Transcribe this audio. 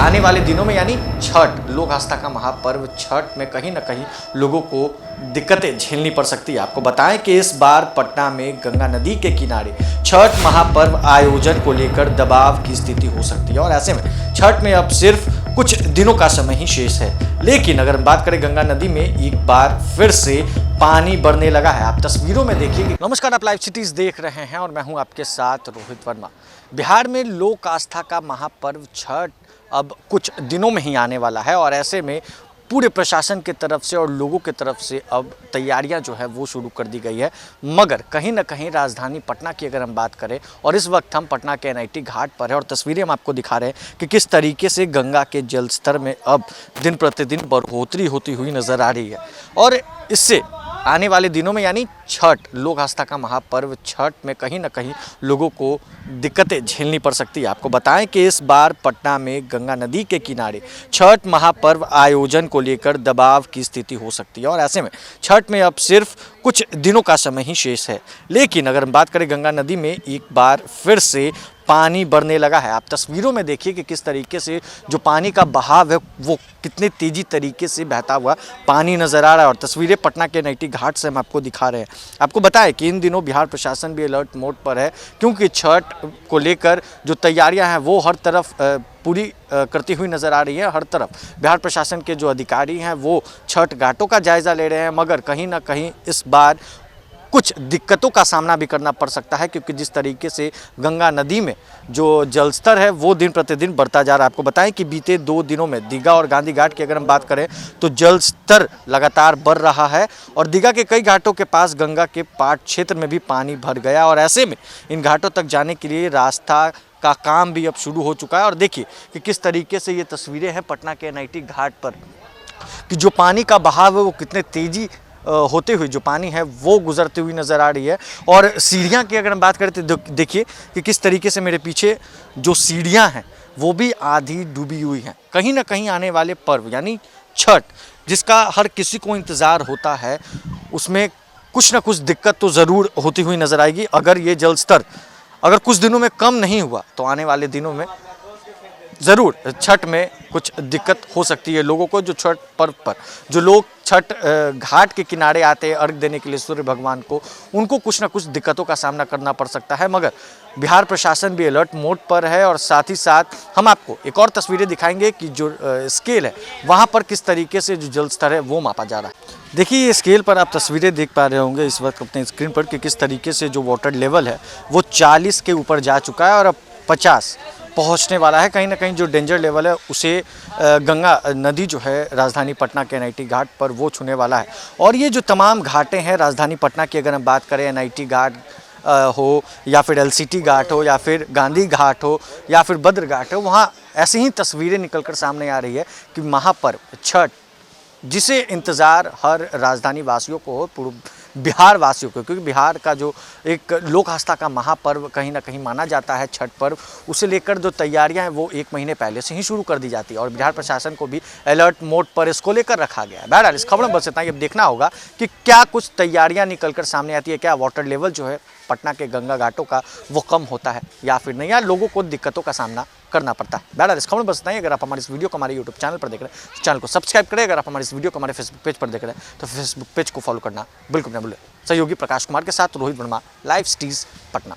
आने वाले दिनों में यानी छठ, लोक आस्था का महापर्व छठ में कहीं ना कहीं लोगों को दिक्कतें झेलनी पड़ सकती है। आपको बताएं कि इस बार पटना में गंगा नदी के किनारे छठ महापर्व आयोजन को लेकर दबाव की स्थिति हो सकती है और ऐसे में छठ में अब सिर्फ कुछ दिनों का समय ही शेष है। लेकिन अगर हम बात करें गंगा नदी में एक बार फिर से पानी बढ़ने लगा है। आप तस्वीरों में देखिए। नमस्कार, आप लाइव सिटीज देख रहे हैं और मैं हूं आपके साथ रोहित वर्मा। बिहार में लोक आस्था का महापर्व छठ अब कुछ दिनों में ही आने वाला है और ऐसे में पूरे प्रशासन की तरफ से और लोगों की तरफ से अब तैयारियां जो है वो शुरू कर दी गई है। मगर कहीं ना कहीं राजधानी पटना की अगर हम बात करें और इस वक्त हम पटना के NIT घाट पर है और तस्वीरें हम आपको दिखा रहे हैं कि किस तरीके से गंगा के जल स्तर में अब दिन प्रतिदिन बढ़ोतरी होती हुई नज़र आ रही है। और इससे आने वाले दिनों में यानी छठ, लोक आस्था का महापर्व छठ में कहीं ना कहीं लोगों को दिक्कतें झेलनी पड़ सकती है। आपको बताएं कि इस बार पटना में गंगा नदी के किनारे छठ महापर्व आयोजन को लेकर दबाव की स्थिति हो सकती है और ऐसे में छठ में अब सिर्फ कुछ दिनों का समय ही शेष है। लेकिन अगर हम बात करें गंगा नदी में एक बार फिर से पानी बढ़ने लगा है। आप तस्वीरों में देखिए कि किस तरीके से जो पानी का बहाव है वो कितने तेजी तरीके से बहता हुआ पानी नज़र आ रहा है और तस्वीरें पटना के NIT घाट से हम आपको दिखा रहे हैं। आपको बताएं कि इन दिनों बिहार प्रशासन भी अलर्ट मोड पर है क्योंकि छठ को लेकर जो तैयारियां हैं वो हर तरफ पूरी करती हुई नज़र आ रही है। हर तरफ बिहार प्रशासन के जो अधिकारी हैं वो छठ घाटों का जायज़ा ले रहे हैं, मगर कहीं ना कहीं इस बार कुछ दिक्कतों का सामना भी करना पड़ सकता है क्योंकि जिस तरीके से गंगा नदी में जो जलस्तर है वो दिन प्रतिदिन बढ़ता जा रहा है। आपको बताएं कि बीते 2 दिनों में दीघा और गांधी घाट की अगर हम बात करें तो जल स्तर लगातार बढ़ रहा है और दीघा के कई घाटों के पास गंगा के पाट क्षेत्र में भी पानी भर गया और ऐसे में इन घाटों तक जाने के लिए रास्ता का काम भी अब शुरू हो चुका है। और देखिए कि किस तरीके से ये तस्वीरें हैं पटना के NIT घाट पर कि जो पानी का बहाव है वो कितने तेजी होते हुए जो पानी है वो गुजरती हुई नज़र आ रही है। और सीढ़ियाँ की अगर हम बात करें तो देखिए कि किस तरीके से मेरे पीछे जो सीढ़ियाँ हैं वो भी आधी डूबी हुई हैं। कहीं ना कहीं आने वाले पर्व यानी छठ, जिसका हर किसी को इंतज़ार होता है, उसमें कुछ ना कुछ दिक्कत तो ज़रूर होती हुई नज़र आएगी। अगर ये जल स्तर अगर कुछ दिनों में कम नहीं हुआ तो आने वाले दिनों में ज़रूर छठ में कुछ दिक्कत हो सकती है लोगों को। जो छठ पर्व पर जो लोग छठ घाट के किनारे आते हैं अर्घ देने के लिए सूर्य भगवान को, उनको कुछ ना कुछ दिक्कतों का सामना करना पड़ सकता है। मगर बिहार प्रशासन भी अलर्ट मोड पर है और साथ ही साथ हम आपको एक और तस्वीरें दिखाएंगे कि जो स्केल है वहाँ पर किस तरीके से जो जल स्तर है वो मापा जा रहा है। देखिए ये स्केल पर आप तस्वीरें देख पा रहे होंगे इस वक्त अपने स्क्रीन पर कि किस तरीके से जो वाटर लेवल है वो 40 के ऊपर जा चुका है और अब 50 पहुंचने वाला है। कहीं ना कहीं जो डेंजर लेवल है उसे गंगा नदी जो है राजधानी पटना के NIT घाट पर वो छूने वाला है। और ये जो तमाम घाटें हैं राजधानी पटना की, अगर हम बात करें NIT घाट हो या फिर LCT घाट हो या फिर गांधी घाट हो या फिर बद्र घाट हो, वहाँ ऐसी ही तस्वीरें निकलकर सामने आ रही है कि महापर्व छठ, जिसे इंतज़ार हर राजधानी वासियों को हो, पूर्व बिहार वासियों को, क्योंकि बिहार का जो एक लोक आस्था का महापर्व कहीं ना कहीं माना जाता है छठ पर्व, उसे लेकर जो तैयारियां हैं वो 1 महीने पहले से ही शुरू कर दी जाती है और बिहार प्रशासन को भी अलर्ट मोड पर इसको लेकर रखा गया है। बहरहाल इस खबर में बस इतना ही। अब देखना होगा कि क्या कुछ तैयारियां निकल कर सामने आती है, क्या वाटर लेवल जो है पटना के गंगा घाटों का वो कम होता है या फिर नहीं, या लोगों को दिक्कतों का सामना करना पड़ता है। बहरहाल इस खबर में बस इतना ही। अगर आप हमारे इस वीडियो को हमारे YouTube चैनल पर देख रहे हैं तो चैनल को सब्सक्राइब करें। अगर आप हमारे इस वीडियो को हमारे Facebook पेज पर देख रहे हैं तो Facebook पेज को फॉलो करना बिल्कुल न भूलें। सहयोगी प्रकाश कुमार के साथ रोहित वर्मा, लाइव सिटीज पटना।